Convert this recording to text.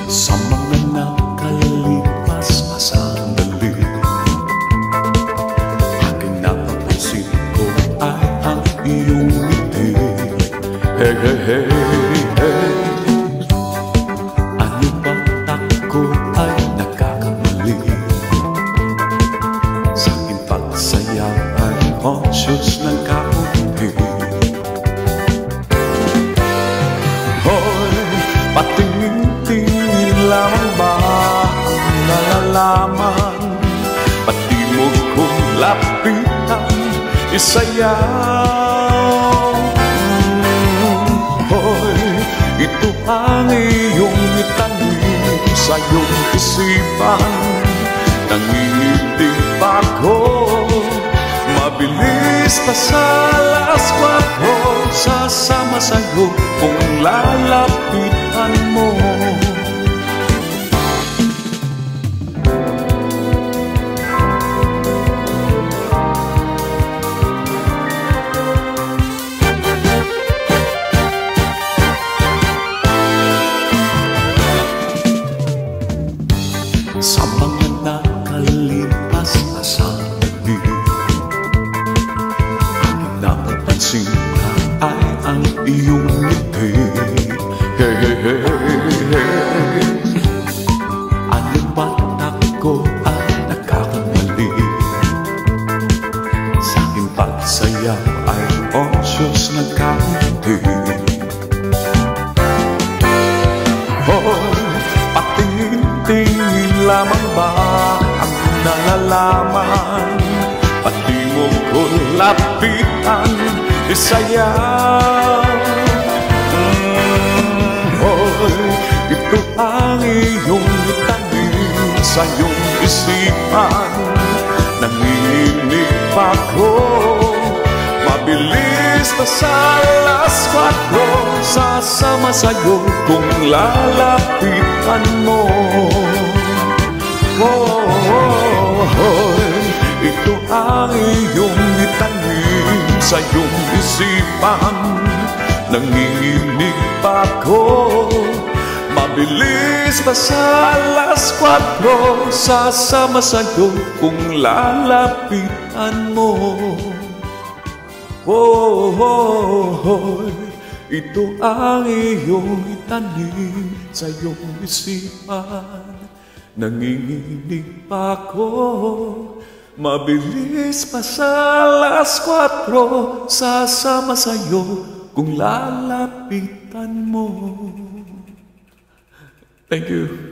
Sa mga nakalipas na sandali, aking napapansin ko ay ang iyong ngiti. Hey, hey, hey, hey. Ano bang ako ay nagkakamali? Sa aking pagsaya ay conscious ng kaunti. Hoy, patingin-tingin lamang ba ang nalalaman? Pati mo kong lapitan, isayaw. Hoy, ito ang iyong itanim sa iyong isipan. Nanginginig pa ako, mabilis pa sa alas 4, sasama sa'yo kung lalapitan mo. Sa mga nakalipas na sandali, aking napapansin na ay ang iyong ngiti. Hey, hey, hey, hey. Ano ba't ako ay nagkakamali? Sa aking pagsaya ay conscious ng kaunti. Hoy, patingin-tingin lamang ba ang nalalaman? Pati mo ko lapitan, isayaw. Hoy, ito ang iyong itanim sa iyong isipan. Nanginginig pa ako, mabilis pa sa alas 4, sasama sa'yo kung lalapitan mo. Oh, oh, oh, ito ang iyong itanim sa iyong isipan. Nanginginig pa ako, mabilis pa sa alas 4, sasama sa'yo kung lalapitan mo. Oh, oh, oh, ito ang iyong itanim sa iyong isipan. Nanginginig pa ako, mabilis pa sa alas 4, sasama sa'yo kung lalapitan mo. Thank you.